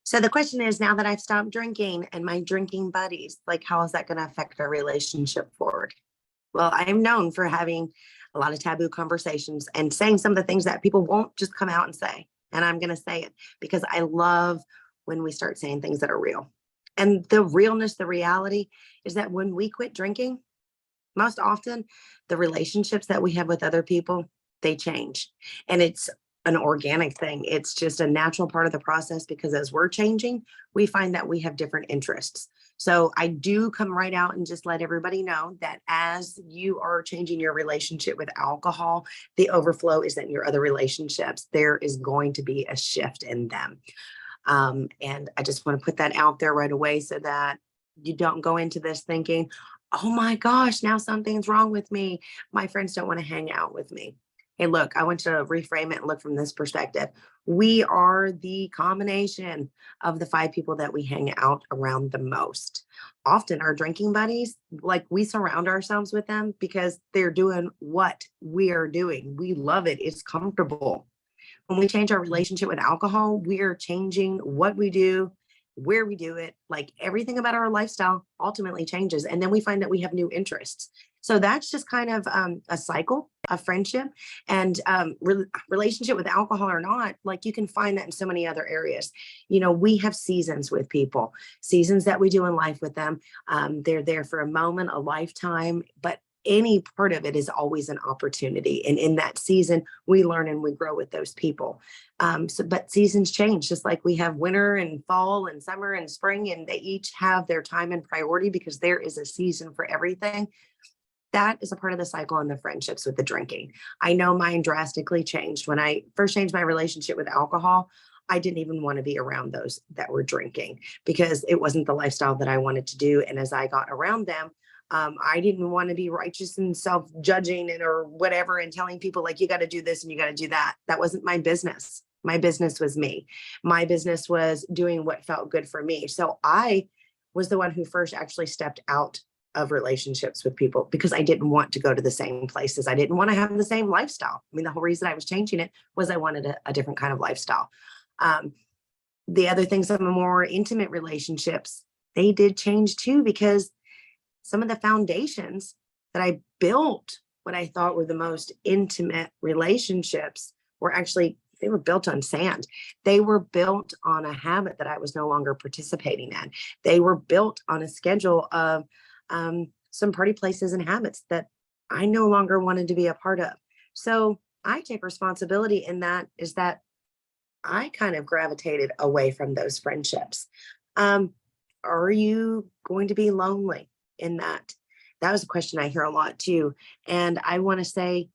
So the question is, now that I've stopped drinking and my drinking buddies, like, how is that going to affect our relationship forward? Well, I am known for having a lot of taboo conversations and saying some of the things that people won't just come out and say. And I'm going to say it because I love when we start saying things that are real. And the realness, the reality is that when we quit drinking, most often the relationships that we have with other people, they change. And it's an organic thing. It's just a natural part of the process because as we're changing, we find that we have different interests. So I do come right out and just let everybody know that as you are changing your relationship with alcohol, the overflow is that in your other relationships, there is going to be a shift in them. And I just want to put that out there right away so that you don't go into this thinking, oh my gosh, now something's wrong with me. My friends don't want to hang out with me. Hey, look, I want you to reframe it and look from this perspective. We are the combination of the 5 people that we hang out around the most. Often our drinking buddies, like, we surround ourselves with them because they're doing what we are doing. We love it. It's comfortable. When we change our relationship with alcohol, we are changing what we do, where we do it, like everything about our lifestyle ultimately changes. And then we find that we have new interests. So that's just kind of a cycle of friendship and relationship with alcohol or not. Like, you can find that in so many other areas. You know, we have seasons with people, seasons that we do in life with them. They're there for a moment, a lifetime, but any part of it is always an opportunity. And in that season, we learn and we grow with those people. But seasons change, just like we have winter and fall and summer and spring, and they each have their time and priority because there is a season for everything. That is a part of the cycle in the friendships with the drinking. I know mine drastically changed. When I first changed my relationship with alcohol, I didn't even want to be around those that were drinking because it wasn't the lifestyle that I wanted to do. And as I got around them, I didn't want to be righteous and self-judging and or whatever and telling people like, you got to do this and you got to do that. That wasn't my business. My business was me. My business was doing what felt good for me. So I was the one who first actually stepped out of relationships with people because I didn't want to go to the same places. I didn't want to have the same lifestyle. I mean, the whole reason I was changing it was I wanted a different kind of lifestyle. The other things, some more intimate relationships, they did change too, because some of the foundations that I built, what I thought were the most intimate relationships, were actually, they were built on sand. They were built on a habit that I was no longer participating in. They were built on a schedule of some party places and habits that I no longer wanted to be a part of. So I take responsibility in that, is that I kind of gravitated away from those friendships. Are you going to be lonely in that? That was a question I hear a lot too. And I want to say,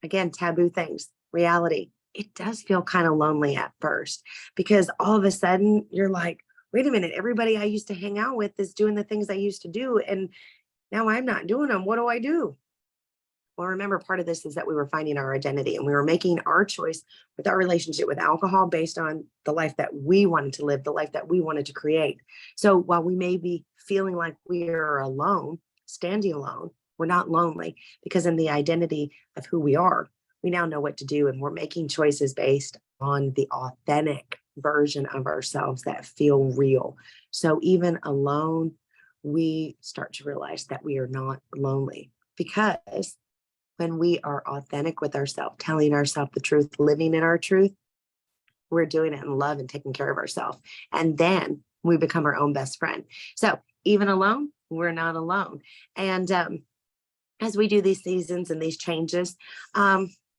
again, taboo things, reality. It does feel kind of lonely at first because all of a sudden you're like, wait a minute, everybody I used to hang out with is doing the things I used to do. And now I'm not doing them. What do I do? Well, remember, part of this is that we were finding our identity and we were making our choice with our relationship with alcohol based on the life that we wanted to live, the life that we wanted to create. So while we may be feeling like we are alone, standing alone, we're not lonely because in the identity of who we are, we now know what to do. And we're making choices based on the authentic version of ourselves that feel real. So even alone, we start to realize that we are not lonely because when we are authentic with ourselves, telling ourselves the truth, living in our truth, we're doing it in love and taking care of ourselves. And then we become our own best friend. So even alone, we're not alone. And as we do these seasons and these changes,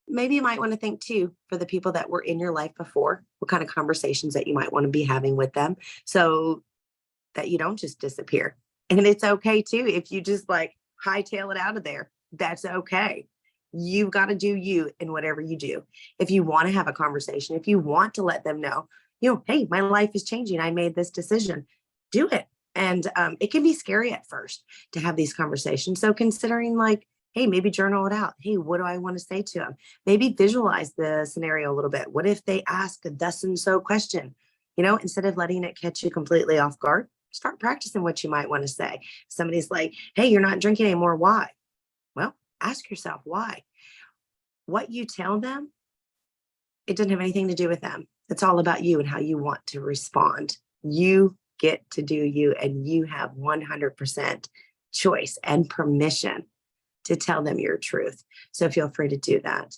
maybe you might want to think too, for the people that were in your life before, what kind of conversations that you might want to be having with them so that you don't just disappear. And it's okay too if you just like hightail it out of there. That's okay. You've got to do you in whatever you do. If you want to have a conversation, if you want to let them know, hey, my life is changing. I made this decision. Do it. And it can be scary at first to have these conversations. So considering like, hey, maybe journal it out. Hey, what do I want to say to them? Maybe visualize the scenario a little bit. What if they ask a thus and so question? Instead of letting it catch you completely off guard, start practicing what you might want to say. Somebody's like, hey, you're not drinking anymore. Why? Well, ask yourself why. What you tell them, it doesn't have anything to do with them. It's all about you and how you want to respond. You get to do you, and you have 100% choice and permission to tell them your truth. So feel free to do that.